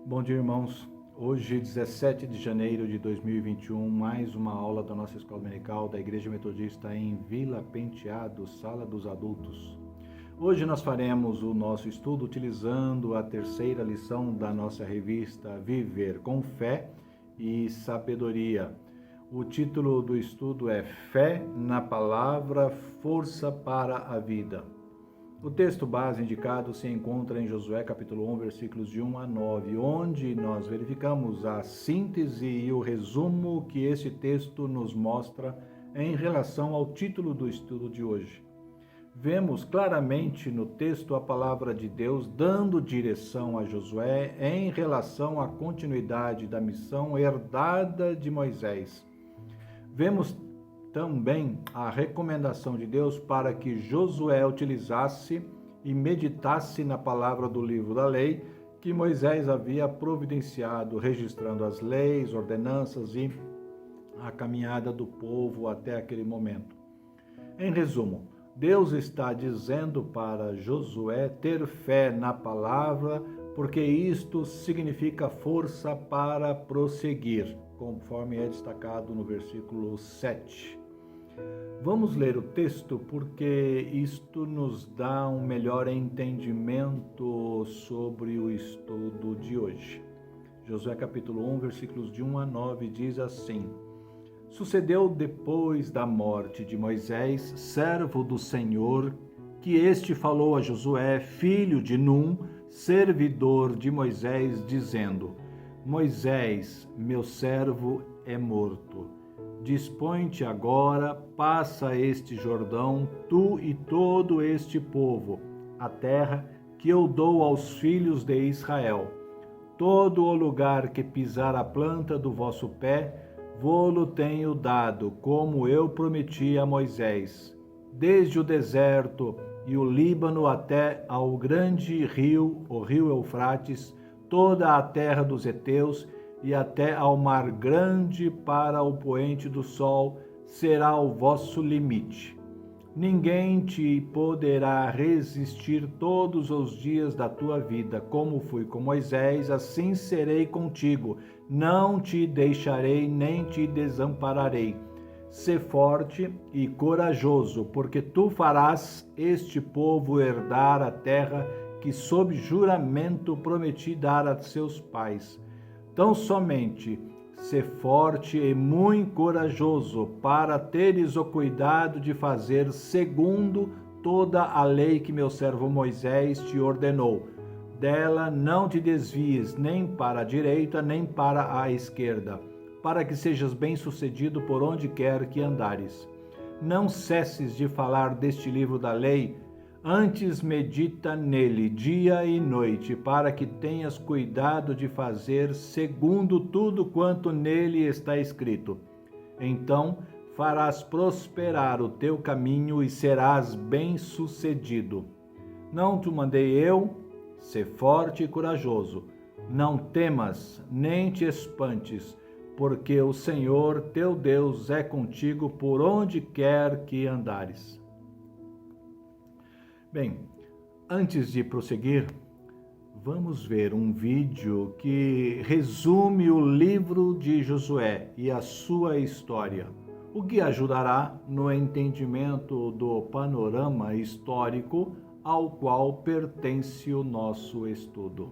Bom dia, irmãos. Hoje, 17 de janeiro de 2021, mais uma aula da nossa escola dominical da Igreja Metodista em Vila Penteado, Sala dos Adultos. Hoje nós faremos o nosso estudo utilizando a terceira lição da nossa revista Viver com Fé e Sabedoria. O título do estudo é Fé na Palavra, Força para a Vida. O texto base indicado se encontra em Josué capítulo 1, versículos de 1 a 9, onde nós verificamos a síntese e o resumo que esse texto nos mostra em relação ao título do estudo de hoje. Vemos claramente no texto a palavra de Deus dando direção a Josué em relação à continuidade da missão herdada de Moisés. Vemos também a recomendação de Deus para que Josué utilizasse e meditasse na palavra do livro da lei que Moisés havia providenciado, registrando as leis, ordenanças e a caminhada do povo até aquele momento. Em resumo, Deus está dizendo para Josué ter fé na palavra, porque isto significa força para prosseguir, conforme é destacado no versículo 7. Vamos ler o texto porque isto nos dá um melhor entendimento sobre o estudo de hoje. Josué capítulo 1, versículos de 1 a 9 diz assim: Sucedeu depois da morte de Moisés, servo do Senhor, que este falou a Josué, filho de Num, servidor de Moisés, dizendo: Moisés, meu servo, é morto. Dispõe-te agora, passa este Jordão, tu e todo este povo, a terra que eu dou aos filhos de Israel. Todo o lugar que pisar a planta do vosso pé, vô-lo tenho dado, como eu prometi a Moisés. Desde o deserto e o Líbano até ao grande rio, o rio Eufrates, toda a terra dos heteus, e até ao mar grande para o poente do sol, será o vosso limite. Ninguém te poderá resistir todos os dias da tua vida. Como fui com Moisés, assim serei contigo. Não te deixarei nem te desampararei. Sê forte e corajoso, porque tu farás este povo herdar a terra que sob juramento prometi dar a seus pais. Tão somente sê forte e muito corajoso, para teres o cuidado de fazer segundo toda a lei que meu servo Moisés te ordenou. Dela não te desvies nem para a direita nem para a esquerda, para que sejas bem-sucedido por onde quer que andares. Não cesses de falar deste livro da lei, antes medita nele dia e noite, para que tenhas cuidado de fazer segundo tudo quanto nele está escrito. Então farás prosperar o teu caminho e serás bem-sucedido. Não te mandei eu? Sê forte e corajoso. Não temas, nem te espantes, porque o Senhor teu Deus é contigo por onde quer que andares. Bem, antes de prosseguir, vamos ver um vídeo que resume o livro de Josué e a sua história, o que ajudará no entendimento do panorama histórico ao qual pertence o nosso estudo.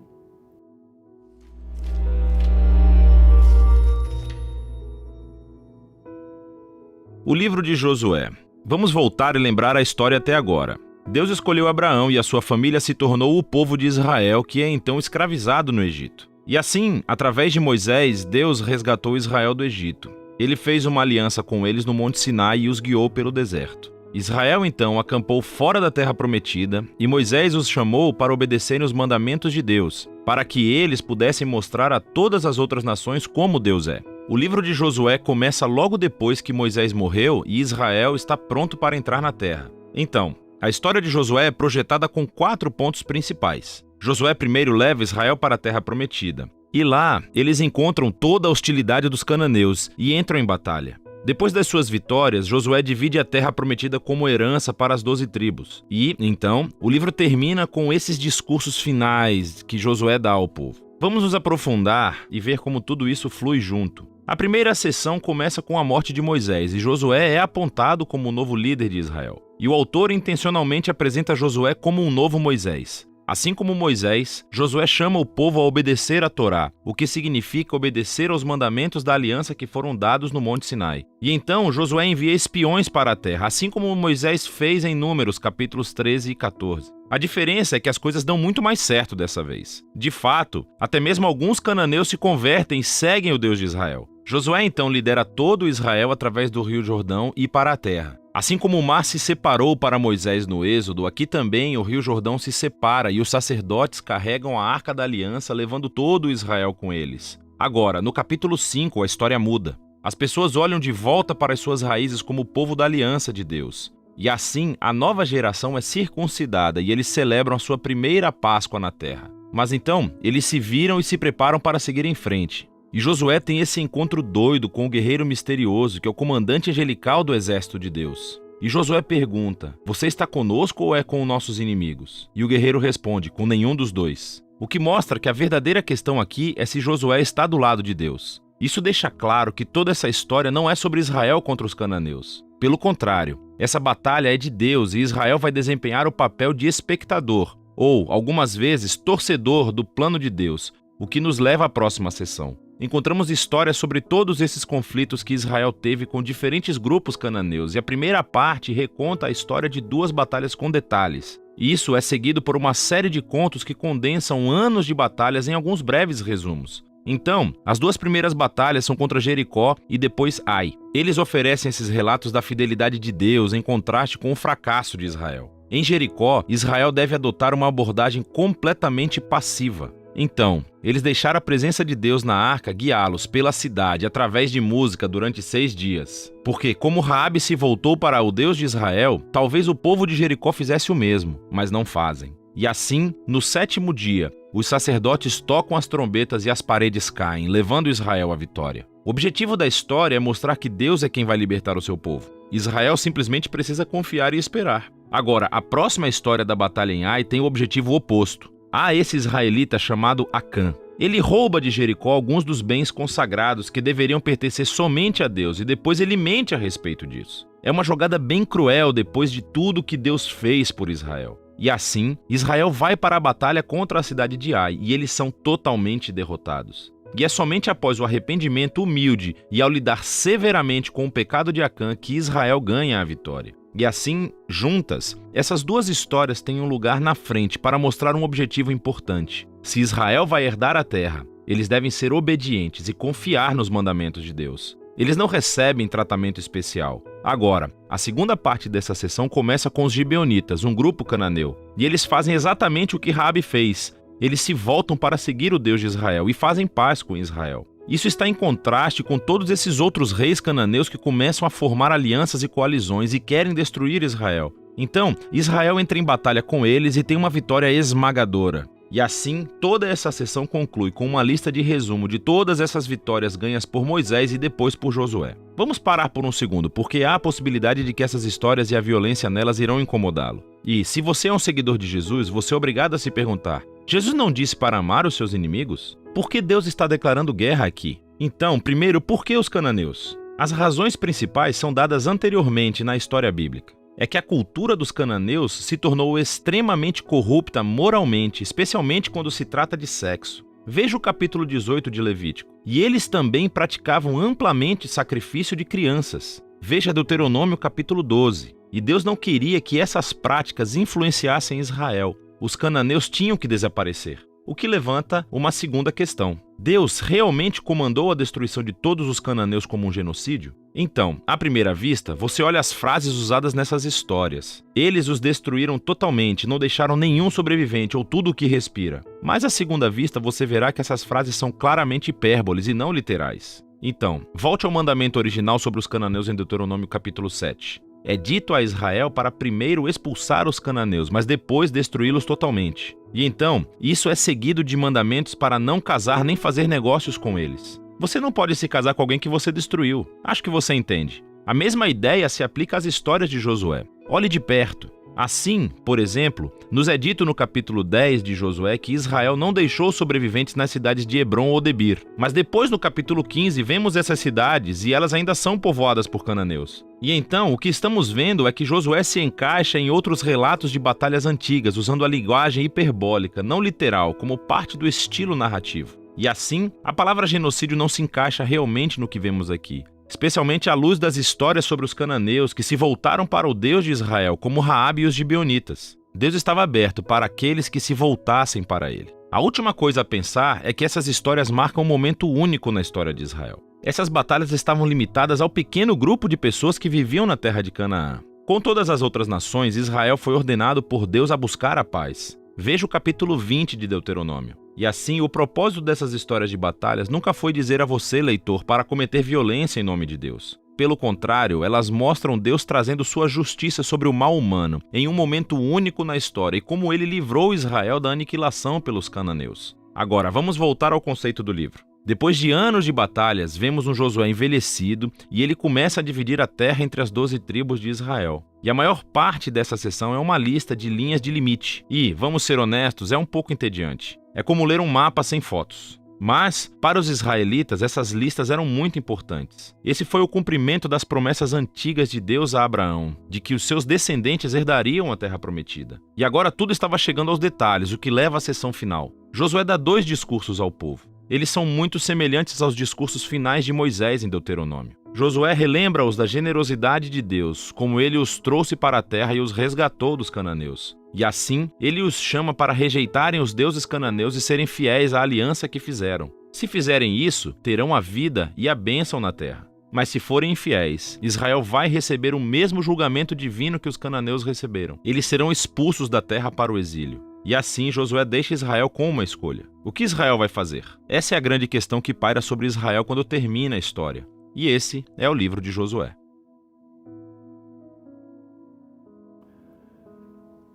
O livro de Josué. Vamos voltar e lembrar a história até agora. Deus escolheu Abraão e a sua família se tornou o povo de Israel, que é então escravizado no Egito. E assim, através de Moisés, Deus resgatou Israel do Egito. Ele fez uma aliança com eles no Monte Sinai e os guiou pelo deserto. Israel então acampou fora da terra prometida e Moisés os chamou para obedecerem os mandamentos de Deus, para que eles pudessem mostrar a todas as outras nações como Deus é. O livro de Josué começa logo depois que Moisés morreu e Israel está pronto para entrar na terra. Então, a história de Josué é projetada com 4 pontos principais. Josué primeiro leva Israel para a terra prometida. E lá, eles encontram toda a hostilidade dos cananeus e entram em batalha. Depois das suas vitórias, Josué divide a terra prometida como herança para as 12 tribos. E, então, o livro termina com esses discursos finais que Josué dá ao povo. Vamos nos aprofundar e ver como tudo isso flui junto. A primeira sessão começa com a morte de Moisés e Josué é apontado como o novo líder de Israel. E o autor intencionalmente apresenta Josué como um novo Moisés. Assim como Moisés, Josué chama o povo a obedecer a Torá, o que significa obedecer aos mandamentos da aliança que foram dados no Monte Sinai. E então Josué envia espiões para a terra, assim como Moisés fez em Números, capítulos 13 e 14. A diferença é que as coisas dão muito mais certo dessa vez. De fato, até mesmo alguns cananeus se convertem e seguem o Deus de Israel. Josué então lidera todo Israel através do Rio Jordão e para a terra. Assim como o mar se separou para Moisés no Êxodo, aqui também o Rio Jordão se separa e os sacerdotes carregam a Arca da Aliança, levando todo Israel com eles. Agora, no capítulo 5, a história muda. As pessoas olham de volta para as suas raízes como o povo da aliança de Deus. E assim, a nova geração é circuncidada e eles celebram a sua primeira Páscoa na terra. Mas então, eles se viram e se preparam para seguir em frente. E Josué tem esse encontro doido com o guerreiro misterioso, que é o comandante angelical do exército de Deus. E Josué pergunta: você está conosco ou é com nossos inimigos? E o guerreiro responde: com nenhum dos dois. O que mostra que a verdadeira questão aqui é se Josué está do lado de Deus. Isso deixa claro que toda essa história não é sobre Israel contra os cananeus. Pelo contrário, essa batalha é de Deus e Israel vai desempenhar o papel de espectador, ou, algumas vezes, torcedor do plano de Deus, o que nos leva à próxima sessão. Encontramos histórias sobre todos esses conflitos que Israel teve com diferentes grupos cananeus, e a primeira parte reconta a história de 2 batalhas com detalhes. E isso é seguido por uma série de contos que condensam anos de batalhas em alguns breves resumos. Então, as 2 primeiras batalhas são contra Jericó e depois Ai. Eles oferecem esses relatos da fidelidade de Deus em contraste com o fracasso de Israel. Em Jericó, Israel deve adotar uma abordagem completamente passiva. Então, eles deixaram a presença de Deus na arca guiá-los pela cidade através de música durante 6 dias. Porque, como Raabe se voltou para o Deus de Israel, talvez o povo de Jericó fizesse o mesmo, mas não fazem. E assim, no 7º dia, os sacerdotes tocam as trombetas e as paredes caem, levando Israel à vitória. O objetivo da história é mostrar que Deus é quem vai libertar o seu povo. Israel simplesmente precisa confiar e esperar. Agora, a próxima história da batalha em Ai tem o objetivo oposto. Há esse israelita chamado Acã. Ele rouba de Jericó alguns dos bens consagrados que deveriam pertencer somente a Deus e depois ele mente a respeito disso. É uma jogada bem cruel depois de tudo que Deus fez por Israel. E assim, Israel vai para a batalha contra a cidade de Ai e eles são totalmente derrotados. E é somente após o arrependimento humilde e ao lidar severamente com o pecado de Acã que Israel ganha a vitória. E assim, juntas, essas 2 histórias têm um lugar na frente para mostrar um objetivo importante. Se Israel vai herdar a terra, eles devem ser obedientes e confiar nos mandamentos de Deus. Eles não recebem tratamento especial. Agora, a segunda parte dessa sessão começa com os gibeonitas, um grupo cananeu. E eles fazem exatamente o que Raabe fez. Eles se voltam para seguir o Deus de Israel e fazem paz com Israel. Isso está em contraste com todos esses outros reis cananeus que começam a formar alianças e coalizões e querem destruir Israel. Então, Israel entra em batalha com eles e tem uma vitória esmagadora. E assim, toda essa sessão conclui com uma lista de resumo de todas essas vitórias ganhas por Moisés e depois por Josué. Vamos parar por um segundo, porque há a possibilidade de que essas histórias e a violência nelas irão incomodá-lo. E, se você é um seguidor de Jesus, você é obrigado a se perguntar: Jesus não disse para amar os seus inimigos? Por que Deus está declarando guerra aqui? Então, primeiro, por que os cananeus? As razões principais são dadas anteriormente na história bíblica. É que a cultura dos cananeus se tornou extremamente corrupta moralmente, especialmente quando se trata de sexo. Veja o capítulo 18 de Levítico. E eles também praticavam amplamente sacrifício de crianças. Veja Deuteronômio capítulo 12. E Deus não queria que essas práticas influenciassem Israel. Os cananeus tinham que desaparecer. O que levanta uma segunda questão. Deus realmente comandou a destruição de todos os cananeus como um genocídio? Então, à primeira vista, você olha as frases usadas nessas histórias. Eles os destruíram totalmente, não deixaram nenhum sobrevivente ou tudo o que respira. Mas à segunda vista, você verá que essas frases são claramente hipérboles e não literais. Então, volte ao mandamento original sobre os cananeus em Deuteronômio capítulo 7. É dito a Israel para primeiro expulsar os cananeus, mas depois destruí-los totalmente. E então, isso é seguido de mandamentos para não casar nem fazer negócios com eles. Você não pode se casar com alguém que você destruiu. Acho que você entende. A mesma ideia se aplica às histórias de Josué. Olhe de perto. Assim, por exemplo, nos é dito no capítulo 10 de Josué que Israel não deixou sobreviventes nas cidades de Hebrom ou Debir. Mas depois, no capítulo 15, vemos essas cidades e elas ainda são povoadas por cananeus. E então, o que estamos vendo é que Josué se encaixa em outros relatos de batalhas antigas, usando a linguagem hiperbólica, não literal, como parte do estilo narrativo. E assim, a palavra genocídio não se encaixa realmente no que vemos aqui, especialmente à luz das histórias sobre os cananeus que se voltaram para o Deus de Israel, como Raabe e os gibeonitas. Deus estava aberto para aqueles que se voltassem para ele. A última coisa a pensar é que essas histórias marcam um momento único na história de Israel. Essas batalhas estavam limitadas ao pequeno grupo de pessoas que viviam na terra de Canaã. Com todas as outras nações, Israel foi ordenado por Deus a buscar a paz. Veja o capítulo 20 de Deuteronômio. E assim, o propósito dessas histórias de batalhas nunca foi dizer a você, leitor, para cometer violência em nome de Deus. Pelo contrário, elas mostram Deus trazendo sua justiça sobre o mal humano, em um momento único na história, e como ele livrou Israel da aniquilação pelos cananeus. Agora, vamos voltar ao conceito do livro. Depois de anos de batalhas, vemos um Josué envelhecido e ele começa a dividir a terra entre as 12 tribos de Israel. E a maior parte dessa seção é uma lista de linhas de limite. E, vamos ser honestos, é um pouco entediante. É como ler um mapa sem fotos. Mas, para os israelitas, essas listas eram muito importantes. Esse foi o cumprimento das promessas antigas de Deus a Abraão, de que os seus descendentes herdariam a terra prometida. E agora tudo estava chegando aos detalhes, o que leva à seção final. Josué dá 2 discursos ao povo. Eles são muito semelhantes aos discursos finais de Moisés em Deuteronômio. Josué relembra-os da generosidade de Deus, como ele os trouxe para a terra e os resgatou dos cananeus. E assim, ele os chama para rejeitarem os deuses cananeus e serem fiéis à aliança que fizeram. Se fizerem isso, terão a vida e a bênção na terra. Mas se forem infiéis, Israel vai receber o mesmo julgamento divino que os cananeus receberam. Eles serão expulsos da terra para o exílio. E assim Josué deixa Israel com uma escolha. O que Israel vai fazer? Essa é a grande questão que paira sobre Israel quando termina a história. E esse é o livro de Josué.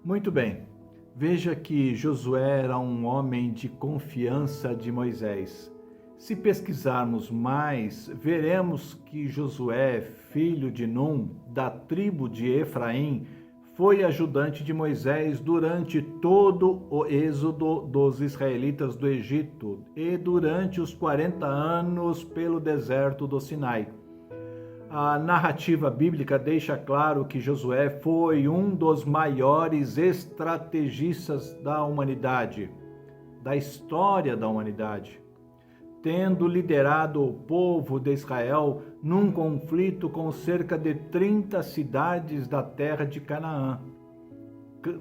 Muito bem. Veja que Josué era um homem de confiança de Moisés. Se pesquisarmos mais, veremos que Josué, filho de Num, da tribo de Efraim, foi ajudante de Moisés durante todo o êxodo dos israelitas do Egito e durante os 40 anos pelo deserto do Sinai. A narrativa bíblica deixa claro que Josué foi um dos maiores estrategistas da humanidade, da história da humanidade, tendo liderado o povo de Israel num conflito com cerca de 30 cidades da terra de Canaã,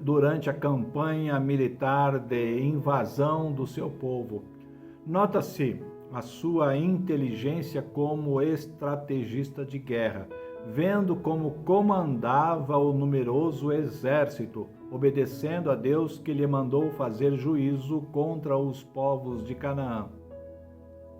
durante a campanha militar de invasão do seu povo. Nota-se a sua inteligência como estrategista de guerra, vendo como comandava o numeroso exército, obedecendo a Deus que lhe mandou fazer juízo contra os povos de Canaã.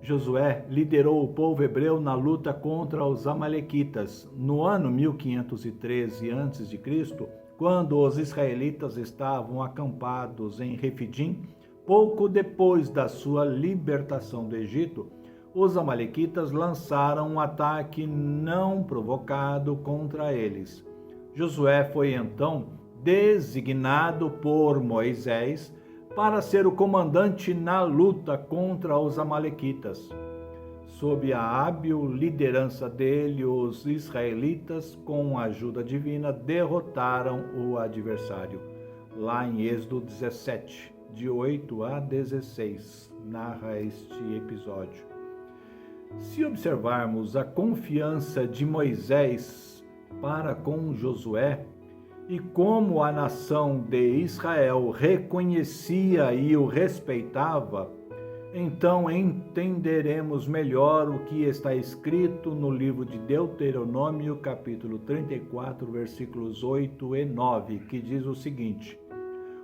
Josué liderou o povo hebreu na luta contra os amalequitas. No ano 1513 a.C., quando os israelitas estavam acampados em Refidim, pouco depois da sua libertação do Egito, os amalequitas lançaram um ataque não provocado contra eles. Josué foi então designado por Moisés para ser o comandante na luta contra os amalequitas. Sob a hábil liderança dele, os israelitas, com a ajuda divina, derrotaram o adversário. Lá em Êxodo 17, de 8 a 16, narra este episódio. Se observarmos a confiança de Moisés para com Josué, e como a nação de Israel reconhecia e o respeitava, então entenderemos melhor o que está escrito no livro de Deuteronômio, capítulo 34, versículos 8 e 9, que diz o seguinte: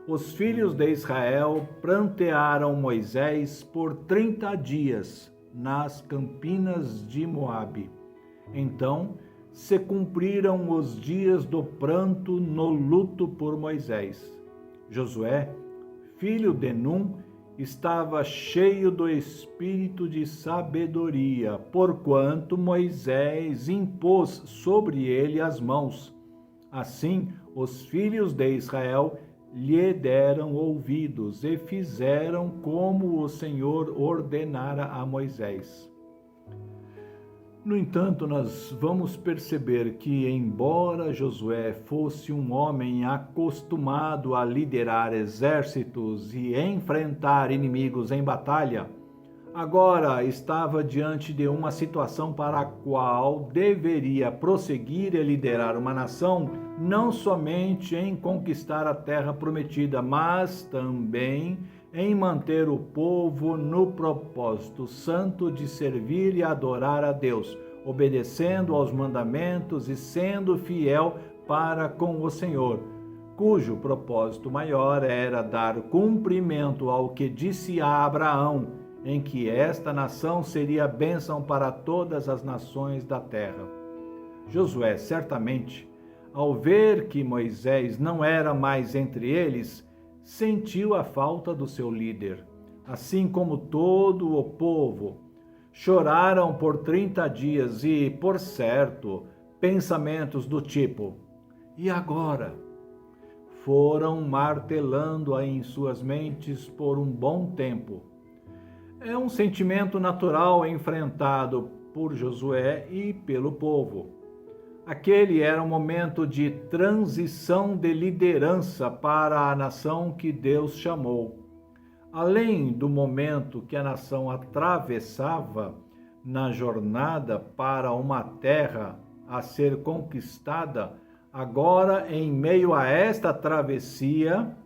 Os filhos de Israel prantearam Moisés por 30 dias nas campinas de Moabe. Então se cumpriram os dias do pranto no luto por Moisés. Josué, filho de Num, estava cheio do espírito de sabedoria, porquanto Moisés impôs sobre ele as mãos. Assim, os filhos de Israel lhe deram ouvidos e fizeram como o Senhor ordenara a Moisés. No entanto, nós vamos perceber que, embora Josué fosse um homem acostumado a liderar exércitos e enfrentar inimigos em batalha, agora estava diante de uma situação para a qual deveria prosseguir e liderar uma nação, não somente em conquistar a terra prometida, mas também em manter o povo no propósito santo de servir e adorar a Deus, obedecendo aos mandamentos e sendo fiel para com o Senhor, cujo propósito maior era dar cumprimento ao que disse a Abraão, em que esta nação seria bênção para todas as nações da terra. Josué, certamente, ao ver que Moisés não era mais entre eles, sentiu a falta do seu líder. Assim como todo o povo, choraram por 30 dias e, por certo, pensamentos do tipo: e agora? Foram martelando em suas mentes por um bom tempo. É um sentimento natural enfrentado por Josué e pelo povo. Aquele era um momento de transição de liderança para a nação que Deus chamou. Além do momento que a nação atravessava na jornada para uma terra a ser conquistada, agora, em meio a esta travessia,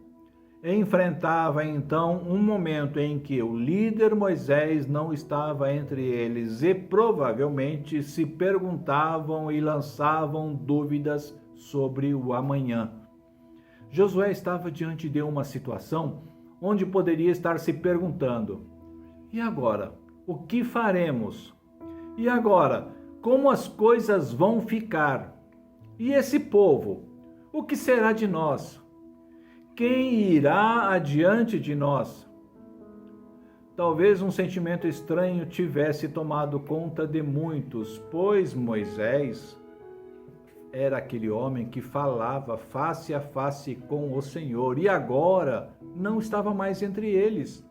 enfrentava então um momento em que o líder Moisés não estava entre eles e provavelmente se perguntavam e lançavam dúvidas sobre o amanhã. Josué estava diante de uma situação onde poderia estar se perguntando: e agora? O que faremos? E agora? Como as coisas vão ficar? E esse povo? O que será de nós? Quem irá adiante de nós? Talvez um sentimento estranho tivesse tomado conta de muitos, pois Moisés era aquele homem que falava face a face com o Senhor e agora não estava mais entre eles.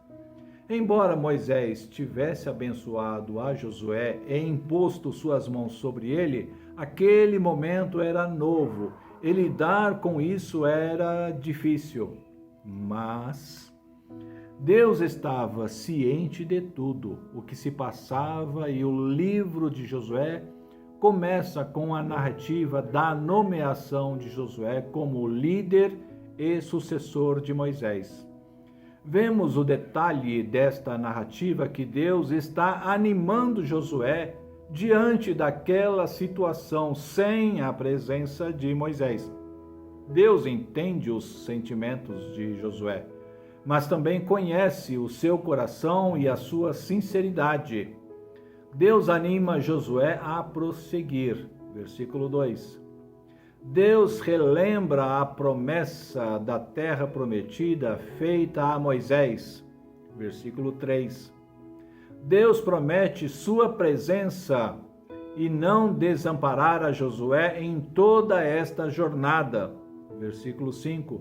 Embora Moisés tivesse abençoado a Josué e imposto suas mãos sobre ele, aquele momento era novo. E lidar com isso era difícil, mas Deus estava ciente de tudo o que se passava e o livro de Josué começa com a narrativa da nomeação de Josué como líder e sucessor de Moisés. Vemos o detalhe desta narrativa que Deus está animando Josué diante daquela situação sem a presença de Moisés. Deus entende os sentimentos de Josué, mas também conhece o seu coração e a sua sinceridade. Deus anima Josué a prosseguir. Versículo 2. Deus relembra a promessa da terra prometida feita a Moisés. Versículo 3. Deus promete sua presença e não desamparar a Josué em toda esta jornada. Versículo 5.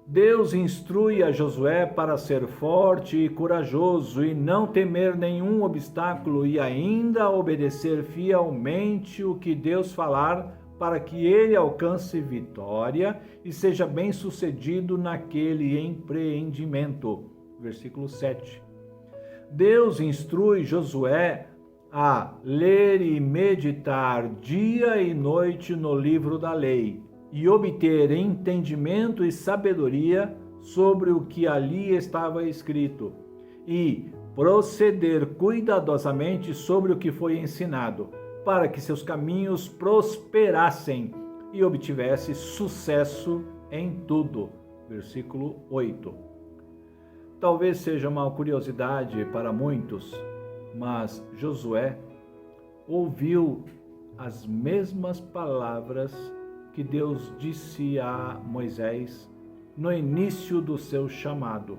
Deus instrui a Josué para ser forte e corajoso e não temer nenhum obstáculo e ainda obedecer fielmente o que Deus falar para que ele alcance vitória e seja bem-sucedido naquele empreendimento. Versículo 7. Deus instrui Josué a ler e meditar dia e noite no livro da lei e obter entendimento e sabedoria sobre o que ali estava escrito e proceder cuidadosamente sobre o que foi ensinado, para que seus caminhos prosperassem e obtivesse sucesso em tudo. Versículo 8. Talvez seja uma curiosidade para muitos, mas Josué ouviu as mesmas palavras que Deus disse a Moisés no início do seu chamado.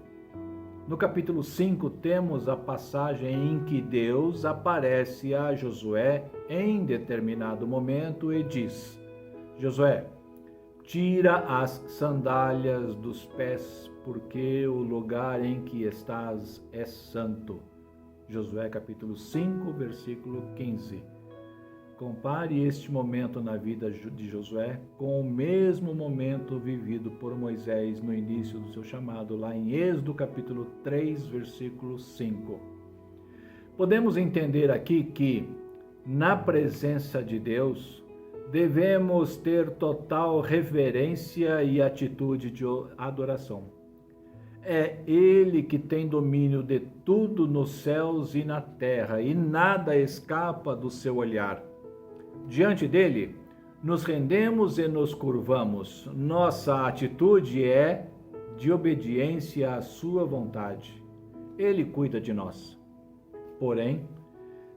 No capítulo 5, temos a passagem em que Deus aparece a Josué em determinado momento e diz: Josué, Tira as sandálias dos pés, porque o lugar em que estás é santo. Josué capítulo 5, versículo 15. Compare este momento na vida de Josué com o mesmo momento vivido por Moisés no início do seu chamado, lá em Êxodo capítulo 3, versículo 5. Podemos entender aqui que, na presença de Deus, devemos ter total reverência e atitude de adoração. É Ele que tem domínio de tudo nos céus e na terra, e nada escapa do seu olhar. Diante dele, nos rendemos e nos curvamos. Nossa atitude é de obediência à sua vontade. Ele cuida de nós. Porém,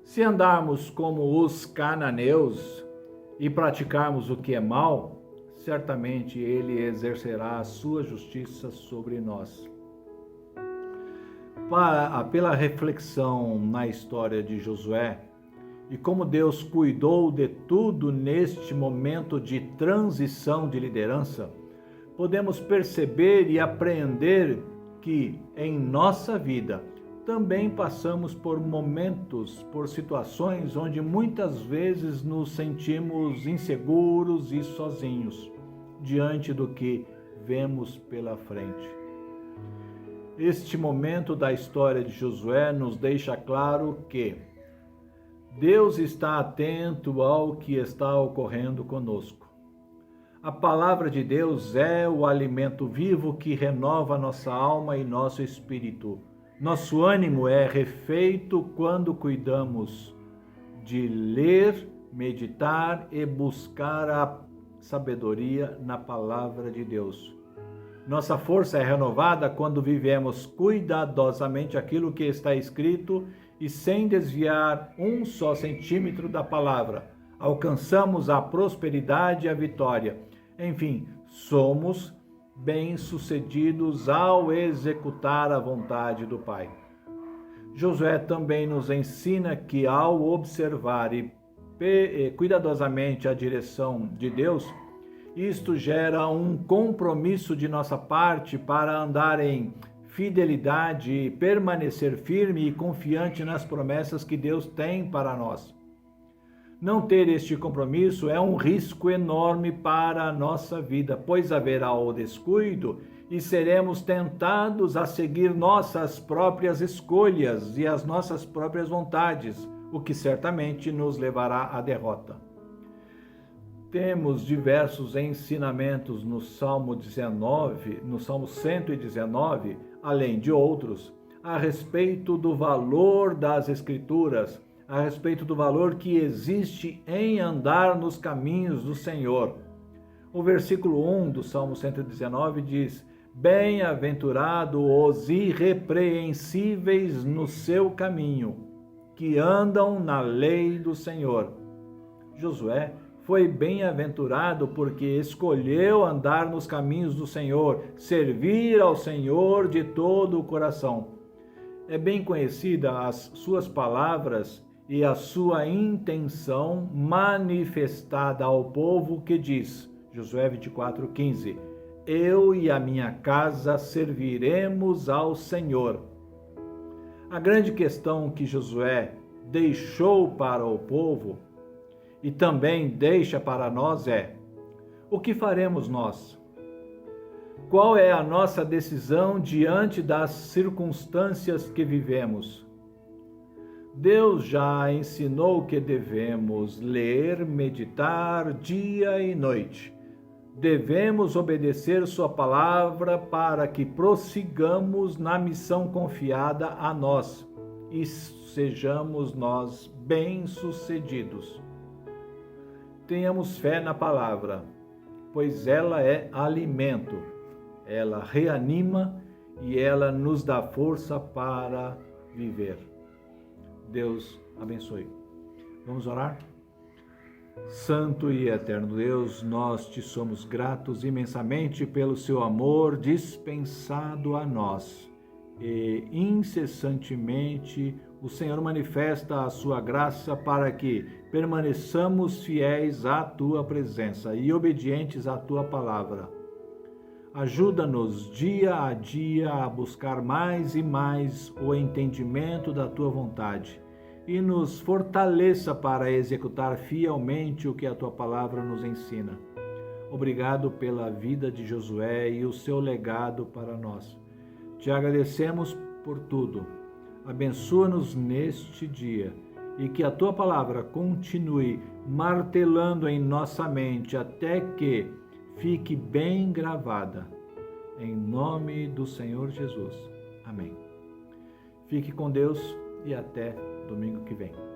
se andarmos como os cananeus e praticarmos o que é mal, certamente ele exercerá a sua justiça sobre nós. Pela reflexão na história de Josué e como Deus cuidou de tudo neste momento de transição de liderança, podemos perceber e aprender que em nossa vida também passamos por momentos, por situações onde muitas vezes nos sentimos inseguros e sozinhos diante do que vemos pela frente. Este momento da história de Josué nos deixa claro que Deus está atento ao que está ocorrendo conosco. A palavra de Deus é o alimento vivo que renova nossa alma e nosso espírito. Nosso ânimo é refeito quando cuidamos de ler, meditar e buscar a sabedoria na palavra de Deus. Nossa força é renovada quando vivemos cuidadosamente aquilo que está escrito e sem desviar um só centímetro da palavra. Alcançamos a prosperidade e a vitória. Enfim, somos bem-sucedidos ao executar a vontade do Pai. Josué também nos ensina que ao observar e cuidadosamente a direção de Deus, isto gera um compromisso de nossa parte para andar em fidelidade e permanecer firme e confiante nas promessas que Deus tem para nós. Não ter este compromisso é um risco enorme para a nossa vida, pois haverá o descuido e seremos tentados a seguir nossas próprias escolhas e as nossas próprias vontades, o que certamente nos levará à derrota. Temos diversos ensinamentos no Salmo 119, além de outros, a respeito do valor das Escrituras, a respeito do valor que existe em andar nos caminhos do Senhor. O versículo 1 do Salmo 119 diz: Bem-aventurado os irrepreensíveis no seu caminho, que andam na lei do Senhor. Josué foi bem-aventurado porque escolheu andar nos caminhos do Senhor, servir ao Senhor de todo o coração. É bem conhecida as suas palavras e a sua intenção manifestada ao povo que diz, Josué 24:15, Eu e a minha casa serviremos ao Senhor. A grande questão que Josué deixou para o povo e também deixa para nós é: o que faremos nós? Qual é a nossa decisão diante das circunstâncias que vivemos? Deus já ensinou que devemos ler, meditar dia e noite. Devemos obedecer sua palavra para que prossigamos na missão confiada a nós e sejamos nós bem-sucedidos. Tenhamos fé na palavra, pois ela é alimento, ela reanima e ela nos dá força para viver. Deus abençoe. Vamos orar? Santo e eterno Deus, nós te somos gratos imensamente pelo seu amor dispensado a nós e incessantemente o Senhor manifesta a sua graça para que permaneçamos fiéis à tua presença e obedientes à tua palavra. Ajuda-nos dia a dia a buscar mais e mais o entendimento da tua vontade e nos fortaleça para executar fielmente o que a tua palavra nos ensina. Obrigado pela vida de Josué e o seu legado para nós. Te agradecemos por tudo. Abençoa-nos neste dia e que a tua palavra continue martelando em nossa mente até que fique bem gravada. Em nome do Senhor Jesus. Amém. Fique com Deus e até domingo que vem.